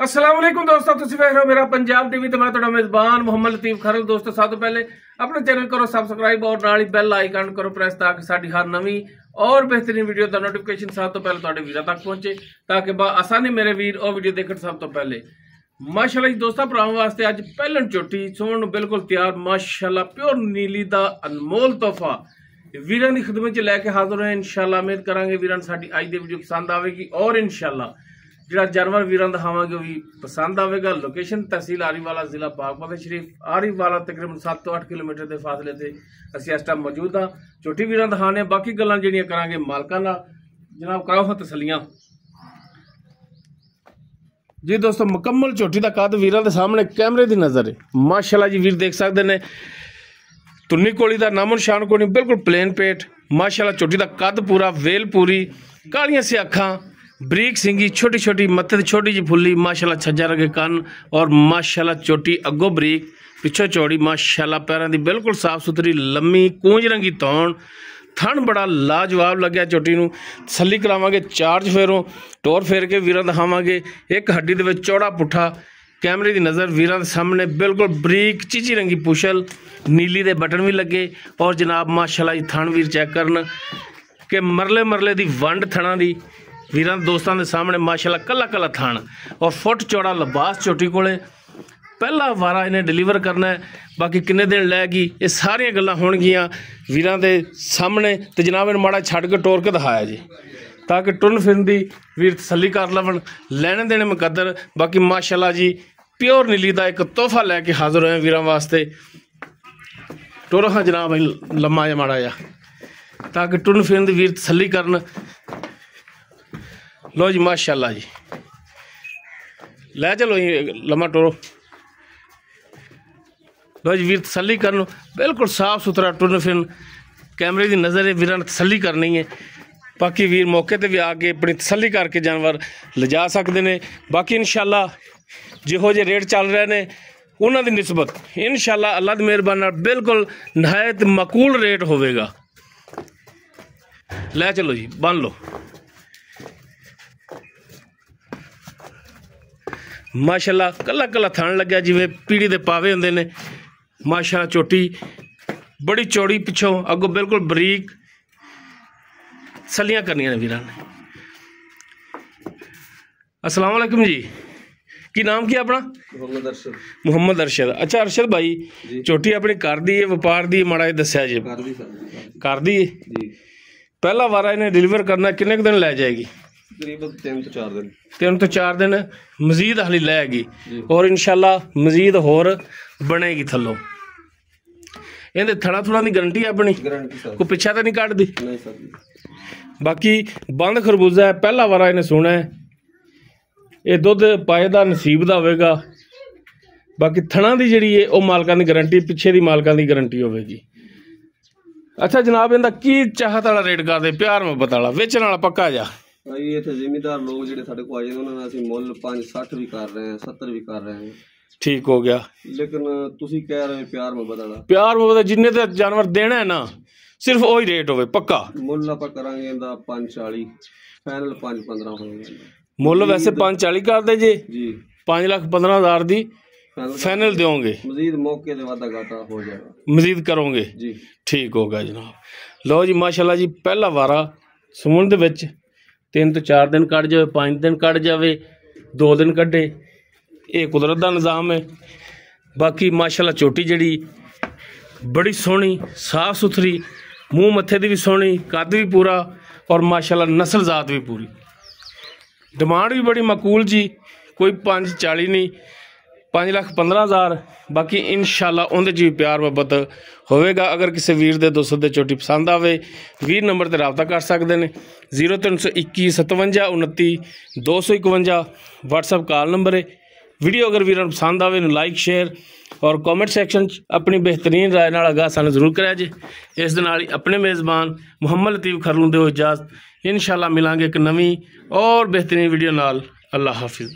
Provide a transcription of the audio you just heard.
अस्सलाम वालेकुम दोस्तों, तुसीं वेख रहे हो मेरा पंजाब टीवी ते मैं तुहाडा मेजबान मोहम्मद लतीफ खरल। दोस्तों सब तो पहले अपने चैनल करो सबसक्राइब और नाल ही बेल आइकन करो प्रेस ताकि साडी हर नवी और बेहतरीन वीडियो का नोटिफिकेशन सब तो पहले तुहाडे वीरां तक पहुंचे ताकि आसानी मेरे वीर और वीडियो देखण सब तो पहले। माशाअल्लाह जी दोस्तों, भरावां वास्ते अज पहलन चोटी सोण बिल्कुल तैयार माशाअल्लाह प्योर नीली दा अनमोल तोहफा वीरां दी खिदमत च लैके हाजिर होए। इंशाअल्लाह उम्मीद करांगे वीरां साडी अज दी वीडियो पसंद आवेगी और इंशाअल्लाह जिहड़ा जानवर वीरां दिखावांगे भी पसंद आवेगा। लोकेशन तहसील आरीवाला जिला पाकपत शरीफ आरीवाला तकरीबन 7 तो 8 किलोमीटर के फासले से असीं इस टाइम मौजूद हाँ। छोटी वीरां दिखाने बाकी गल्लां जिहड़ियां करांगे मालकां नाल। जनाब कराओ हां तसलियां जी। दोस्तों मुकम्मल झोटी का कद वीरां दे सामने कैमरे की नज़र है माशाअल्लाह जी। वीर देख सकते हैं तुन्नी कोली का नामो निशान कोई बिल्कुल प्लेन पेट माशाअल्लाह। झोटी का कद पूरा वेल पूरी कालियां सी अखां बरीक सिंगी छोटी छोटी मत्थे छोटी जी फुल्ली माशाअल्लाह छज्जा रंगे कन और माशाअल्लाह चोटी अगो बरीक पिछो चौड़ी माशाअल्लाह। पैरों की बिल्कुल साफ सुथरी लम्मी कूंज रंगी तौण थन बड़ा लाजवाब लग्या। चोटी नूं तसल्ली करावांगे चार फेरों टोर फेर के वीरां दिखावांगे। एक हड्डी दे विच चौड़ा पुट्ठा कैमरे की नज़र वीरां दे सामने बिल्कुल बरीक चीची रंगी पुछल नीली दे बटन भी लगे और जनाब माशाअल्लाह जी थन वीर चैक करन कि मरले मरले दी वंड थणां दी वीरां दोस्तों के सामने माशाअल्लाह कला कला थान और फुट चौड़ा लिबास चोटी कोले पहला वारा इन्हें डिलीवर करना है। बाकी किन्ने दिन लैगी ये सारियां गल्लां होणगियां वीरां दे सामने ते जनाब इन माड़ा छड्ड के टोर के दिखाया जी ताकि टुरन फिरन दी वीर तसल्ली कर लवन लैने देने मुकद्दर। बाकी माशाअल्लाह जी प्योर नीली का एक तोहफा लैके हाजिर होए वीरां वास्ते। टुर हाँ जनाब लम्मा जा माड़ा जा ताकि टुरन फिरन दी वीर तसल्ली करन। लो जी माशाअल्लाह जी लै चलो लम्मा टोरो। लो जी वीर तसल्ली करन बिल्कुल साफ सुथरा टुरन फिरन कैमरे की नज़र है वीरां ने तसल्ली करनी है। बाकी वीर मौके पर भी आके अपनी तसल्ली करके जानवर लिजा सकते हैं। बाकी इंशाअल्लाह जिहो जे रेट चल रहे हैं उन्होंने निस्बत इंशाअल्लाह अल्लाह की मेहरबानी बिल्कुल नहायत मकूल रेट होवेगा। लै चलो जी बन लो माशाअल्लाह कला कला थान लग्या जिवें पीढ़ी दे पावे हुंदे ने माशाअल्लाह। चोटी बड़ी चौड़ी पिछों अगों बिल्कुल बरीक सलियां करनियां ने वीरां ने। अस्सलाम वालेकुम जी, की नाम की अपना? मोहम्मद अरशद। अच्छा अरशद भाई चोटी अपनी कर दी है व्यापार दी माड़ा दस्या जी? कर दी है। पहला वारा इन्हें डिलीवर करना किन्ने दिन लै जाएगी? तकरीबन 3 तो 4 दिन मजीद हाली लैगी और इंशाअल्लाह मजीद होर बनेगी थल्लों। इहदे थड़ा थोड़ा की गारंटी है अपनी? कोई पिछा तो नहीं कटदी? बाकी बंद खरबूजा है पहला वारा इन्हें सुना है ये दुध पाए का नसीब का होगा। बाकी थणा की जी है वह मालकां की गारंटी पिछे की मालकां की गारंटी होगी। अच्छा जनाब इनका की चाहत वाला रेट करते प्यार मुहब्बत वाला वेचण वाला पक्का जा? भाई इतने जिमीदार लोग जो साढ़े को आए उन्होंने असं मुल 5-60 भी कर रहे हैं 70 भी कर रहे हैं। ठीक हो गया। लेकिन तुसी कह रहे हो प्यार मुहब्बत वाला? प्यार मुहब्बत जिन्ने ते जानवर देना है ना सिर्फ वही रेट होवे पक्का। मुल आप करांगे 540 फाइनल 5-15 होगा। मुल वैसे 540 कर दे जी 5,15,000 दी फाइनल दोगे मजीद मौके ते वादा घाटा हो जाएगा मजीद करोगे जी। ठीक होगा जनाब। लो जी माशाअल्लाह जी पहला वारा सुमन दे विच 3 तो 4 दिन कट जाए 5 दिन कट जाए 2 दिन कटे ये कुदरत का निज़ाम है। बाकी माशाअल्लाह चोटी जड़ी बड़ी सोहनी साफ सुथरी मूँह मत्थे की भी सोहनी कद भी पूरा और माशाअल्लाह नस्ल जात भी पूरी। डिमांड भी बड़ी मकूल जी कोई 540 नहीं 5,15,000। बाकी इंशाअल्लाह उहदे च भी प्यार मुहब्बत होवेगा। अगर किसी वीर दे दोस्त दे चोटी पसंद आवे वीर नंबर ते राबता कर सकते हैं 0321 57 29 251 व्हाट्सएप कॉल नंबर है। वीडियो अगर वीर पसंद आवे लाइक शेयर और कॉमेंट सैक्शन अपनी बेहतरीन राय नाल आगाह सानू जरूर कराया जे। इस दे नाल ही अपने मेज़बान मुहम्मद लतीफ खरल दे इजाज़त। इंशाअल्लाह मिलांगे एक नवी और बेहतरीन वीडियो नाल। अल्लाह हाफिज़।